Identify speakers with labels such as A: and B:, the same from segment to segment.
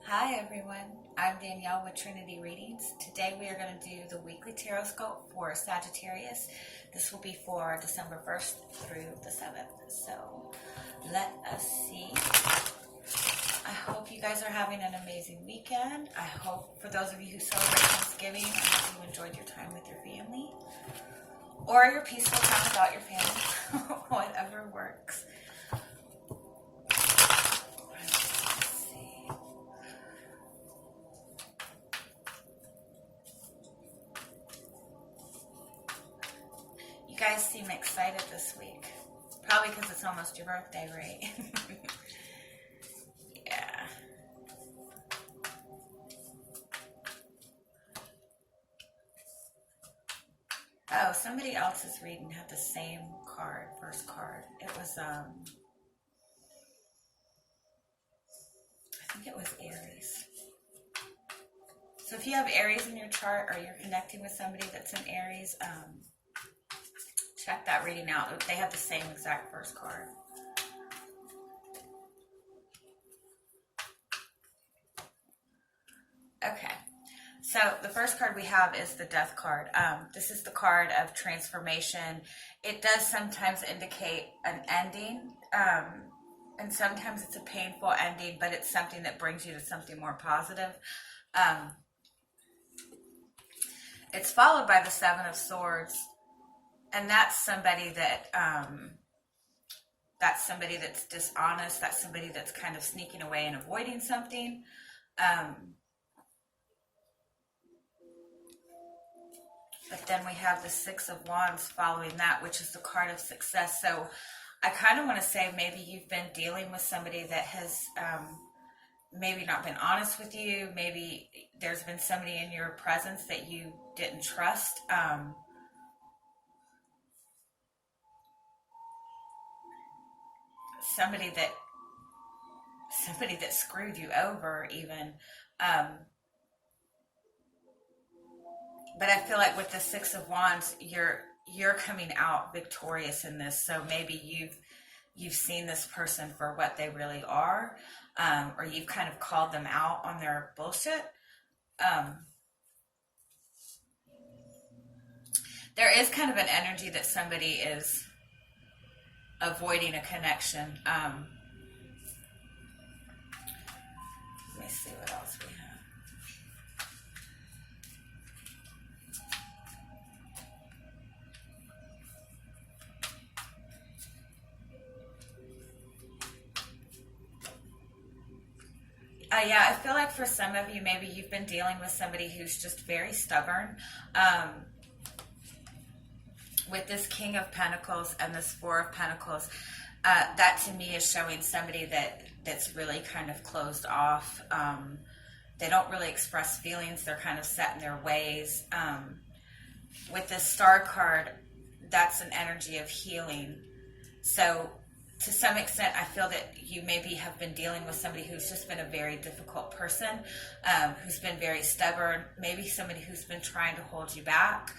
A: Hi everyone, I'm Danielle with Trinity Readings. Today we are going to do the weekly Tarotscope for Sagittarius. This will be for December 1st through the 7th. So let us see. I hope you guys are having an amazing weekend. I hope for those of you who celebrate Thanksgiving, I hope you enjoyed your time with your family or your peaceful time without your family, whatever works. You guys seem excited this week. Probably because it's almost your birthday, right? Yeah. Oh, somebody else's reading had the same card, first card. It was, I think it was Aries. So if you have Aries in your chart or you're connecting with somebody that's in Aries, check that reading out. They have the same exact first card. Okay. So the first card we have is the Death card. This is the card of transformation. It does sometimes indicate an ending, and sometimes it's a painful ending, but it's something that brings you to something more positive. It's followed by the Seven of Swords, and that's somebody that's dishonest. That's somebody that's kind of sneaking away and avoiding something. But then we have the Six of Wands following that, which is the card of success. So I kind of want to say maybe you've been dealing with somebody that has maybe not been honest with you. Maybe there's been somebody in your presence that you didn't trust. Somebody that screwed you over even. But I feel like with the Six of Wands, you're coming out victorious in this. So maybe you've seen this person for what they really are, or you've kind of called them out on their bullshit. There is kind of an energy that somebody is avoiding a connection. Let me see what else we have. Yeah, I feel like for some of you, maybe you've been dealing with somebody who's just very stubborn. With this King of Pentacles and this Four of Pentacles, that to me is showing somebody that's really kind of closed off. They don't really express feelings. They're kind of set in their ways. With this Star card, that's an energy of healing. So to some extent, I feel that you maybe have been dealing with somebody who's just been a very difficult person, who's been very stubborn, maybe somebody who's been trying to hold you back.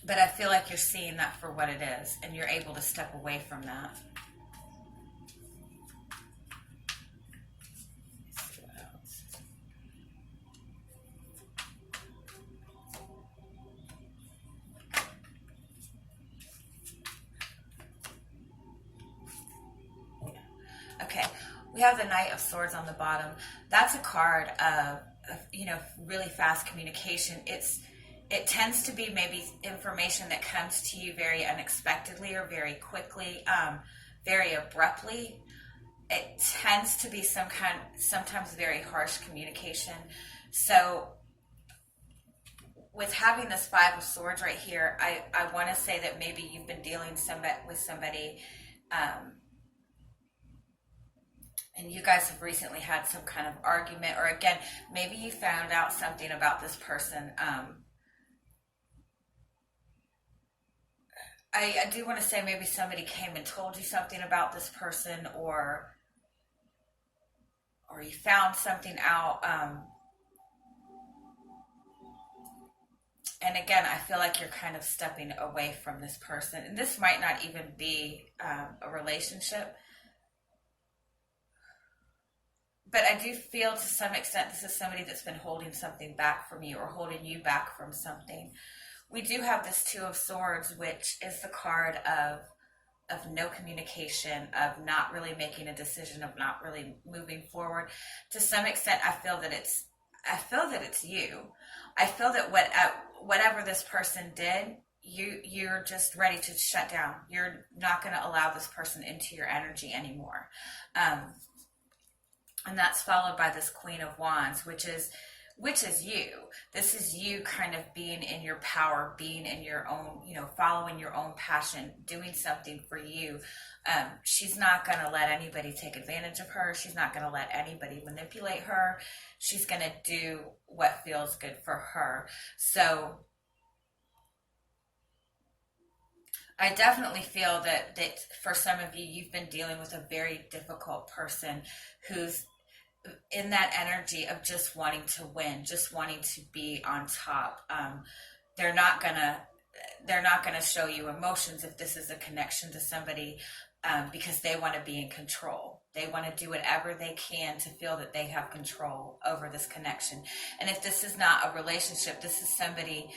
A: But I feel like you're seeing that for what it is, and you're able to step away from that. Let's see what else. Okay, we have the Knight of Swords on the bottom. That's a card of really fast communication. It tends to be maybe information that comes to you very unexpectedly or very quickly, very abruptly. It tends to be sometimes very harsh communication. So with having this Five of Swords right here, I want to say that maybe you've been dealing with somebody, and you guys have recently had some kind of argument, or again, maybe you found out something about this person. I do want to say maybe somebody came and told you something about this person, or you found something out. And again, I feel like you're kind of stepping away from this person. And this might not even be a relationship. but I do feel to some extent this is somebody that's been holding something back from you or holding you back from something. We do have this Two of Swords, which is the card of no communication, of not really making a decision, of not really moving forward. To some extent, I feel that it's you. I feel that whatever this person did, you're just ready to shut down. You're not going to allow this person into your energy anymore. And that's followed by this Queen of Wands, which is you. This is you kind of being in your power, being in your own, following your own passion, doing something for you. She's not going to let anybody take advantage of her. She's not going to let anybody manipulate her. She's going to do what feels good for her. So I definitely feel that for some of you, you've been dealing with a very difficult person who's in that energy of just wanting to win, just wanting to be on top. They're not gonna show you emotions if this is a connection to somebody, because they want to be in control. They want to do whatever they can to feel that they have control over this connection. And if this is not a relationship, this is somebody,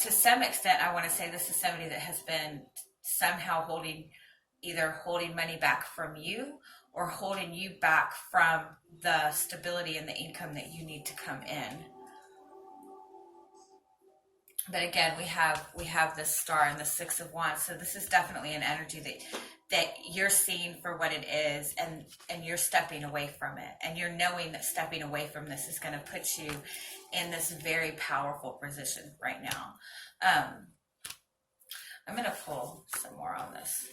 A: to some extent, I want to say this is somebody that has been somehow either holding money back from you or holding you back from the stability and the income that you need to come in. But again, we have this Star and the Six of Wands. So this is definitely an energy that you're seeing for what it is, and you're stepping away from it. And you're knowing that stepping away from this is going to put you in this very powerful position right now. I'm going to pull some more on this.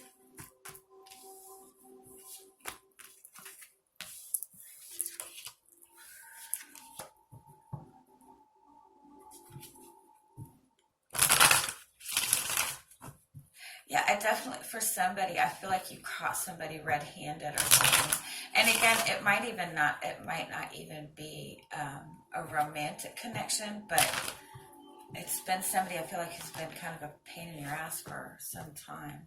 A: Yeah, I definitely, for somebody, I feel like you caught somebody red-handed or something. And again, it might not even be a romantic connection, but it's been somebody I feel like who's been kind of a pain in your ass for some time.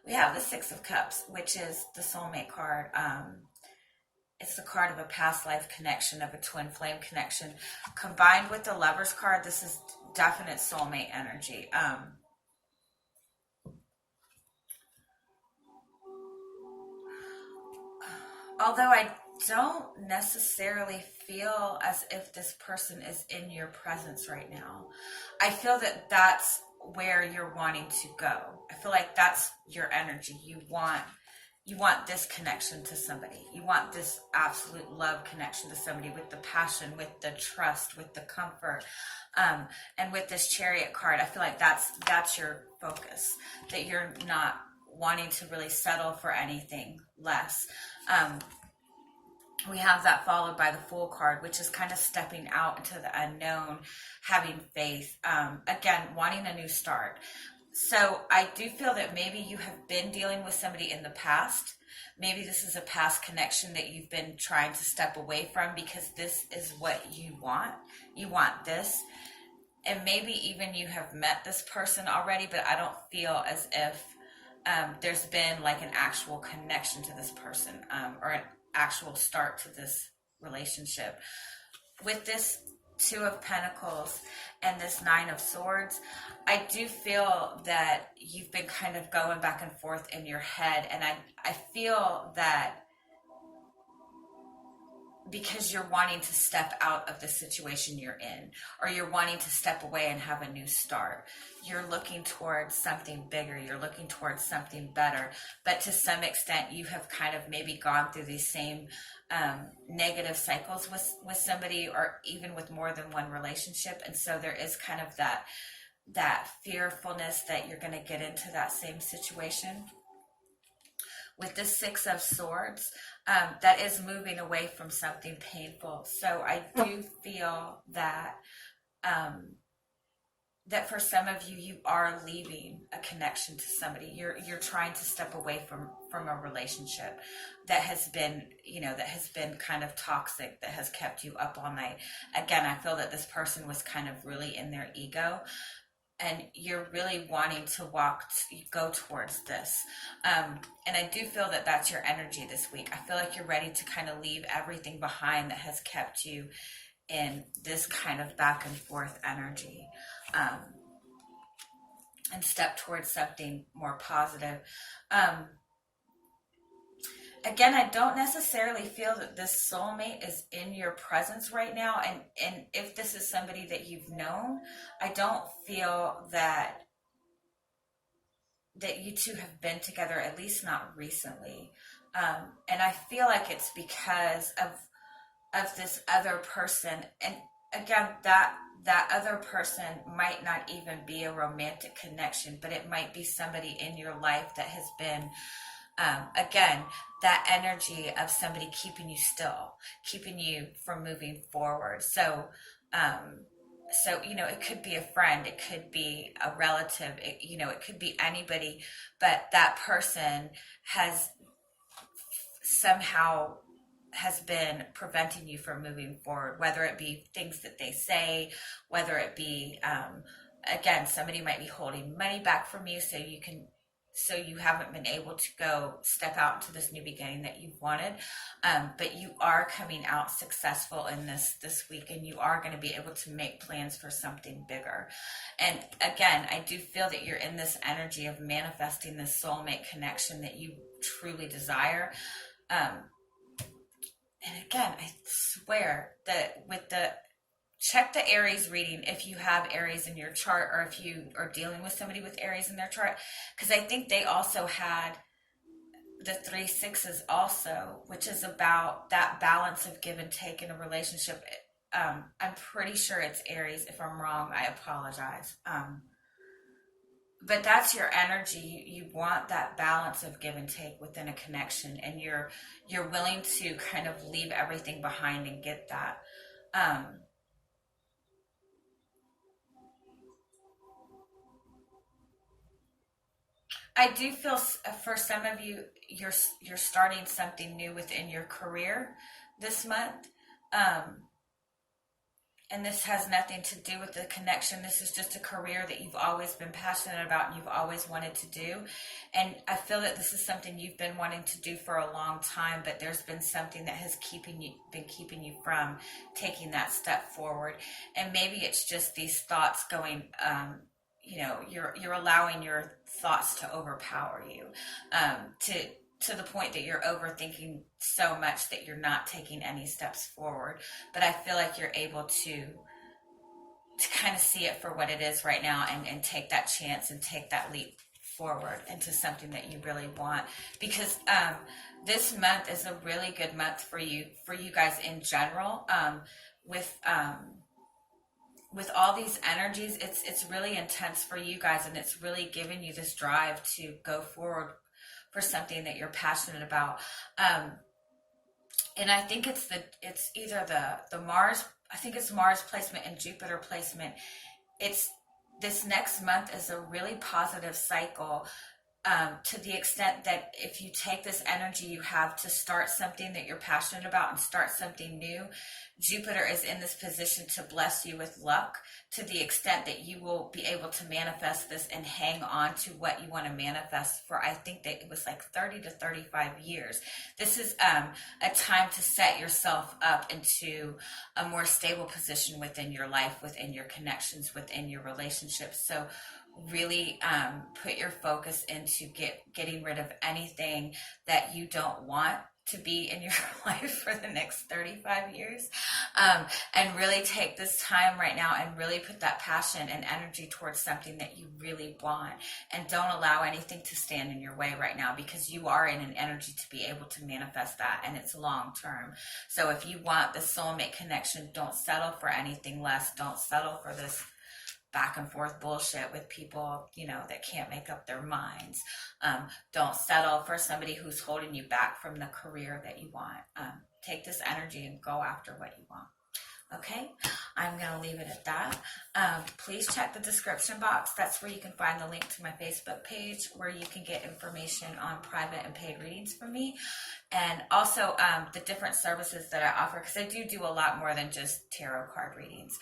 A: We have the Six of Cups, which is the soulmate card. It's the card of a past life connection, of a twin flame connection. Combined with the Lover's card, this is definite soulmate energy. Although I don't necessarily feel as if this person is in your presence right now. I feel that that's where you're wanting to go. I feel like that's your energy. You want this connection to somebody. You want this absolute love connection to somebody, with the passion, with the trust, with the comfort. And with this Chariot card, I feel like that's your focus, that you're not wanting to really settle for anything less. We have that followed by the Fool card, which is kind of stepping out into the unknown, having faith, again, wanting a new start. So I do feel that maybe you have been dealing with somebody in the past. Maybe this is a past connection that you've been trying to step away from because this is what you want. You want this. And maybe even you have met this person already, but I don't feel as if there's been like an actual connection to this person, or an actual start to this relationship. With this Two of Pentacles and this Nine of Swords, I do feel that you've been kind of going back and forth in your head, and I feel that because you're wanting to step out of the situation you're in, or you're wanting to step away and have a new start. You're looking towards something bigger. You're looking towards something better. But to some extent, you have kind of maybe gone through these same negative cycles with somebody, or even with more than one relationship. And so there is kind of that fearfulness that you're going to get into that same situation. with the Six of Swords, that is moving away from something painful. So I do feel that that for some of you, you are leaving a connection to somebody. You're trying to step away from a relationship that has been, that has been kind of toxic, that has kept you up all night. Again, I feel that this person was kind of really in their ego, and you're really wanting to go towards this. And I do feel that that's your energy this week. I feel like you're ready to kind of leave everything behind that has kept you in this kind of back and forth energy, and step towards something more positive. Again, I don't necessarily feel that this soulmate is in your presence right now. And if this is somebody that you've known, I don't feel that you two have been together, at least not recently. And I feel like it's because of this other person. And again, that other person might not even be a romantic connection, but it might be somebody in your life that has been, again, that energy of somebody keeping you still, keeping you from moving forward. So it could be a friend, it could be a relative, it could be anybody, but that person has somehow been preventing you from moving forward, whether it be things that they say, whether it be, again, somebody might be holding money back from you so you haven't been able to go step out into this new beginning that you've wanted. But you are coming out successful in this week, and you are going to be able to make plans for something bigger. And again, I do feel that you're in this energy of manifesting this soulmate connection that you truly desire. And again, I swear that check the Aries reading if you have Aries in your chart, or if you are dealing with somebody with Aries in their chart, because I think they also had the 3 6s also, which is about that balance of give and take in a relationship. I'm pretty sure it's Aries. If I'm wrong, I apologize. But that's your energy. You want that balance of give and take within a connection, and you're willing to kind of leave everything behind and get that. I do feel for some of you, you're starting something new within your career this month. And this has nothing to do with the connection. This is just a career that you've always been passionate about and you've always wanted to do. And I feel that this is something you've been wanting to do for a long time, but there's been something that has been keeping you from taking that step forward. And maybe it's just these thoughts going, you're allowing your thoughts to overpower you, to the point that you're overthinking so much that you're not taking any steps forward. But I feel like you're able to kind of see it for what it is right now, and take that chance and take that leap forward into something that you really want. Because this month is a really good month for you guys in general. With all these energies, it's really intense for you guys, and it's really giving you this drive to go forward for something that you're passionate about. And I think it's either the Mars, I think it's Mars placement and Jupiter placement. This next month is a really positive cycle, to the extent that if you take this energy you have to start something that you're passionate about and start something new, Jupiter is in this position to bless you with luck, to the extent that you will be able to manifest this and hang on to what you want to manifest for, I think that it was like 30 to 35 years. This is a time to set yourself up into a more stable position within your life, within your connections, within your relationships. So really put your focus into getting rid of anything that you don't want to be in your life for the next 35 years, and really take this time right now and really put that passion and energy towards something that you really want, and don't allow anything to stand in your way right now, because you are in an energy to be able to manifest that, and it's long term. So if you want the soulmate connection, don't settle for anything less. Don't settle for this back and forth bullshit with people, you know, that can't make up their minds. Don't settle for somebody who's holding you back from the career that you want. Take this energy and go after what you want. Okay, I'm going to leave it at that. Please check the description box. That's where you can find the link to my Facebook page, where you can get information on private and paid readings from me. And also the different services that I offer, because I do a lot more than just tarot card readings.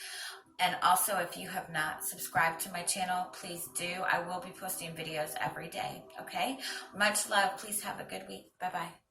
A: And also, if you have not subscribed to my channel, please do. I will be posting videos every day, okay? Much love. Please have a good week. Bye-bye.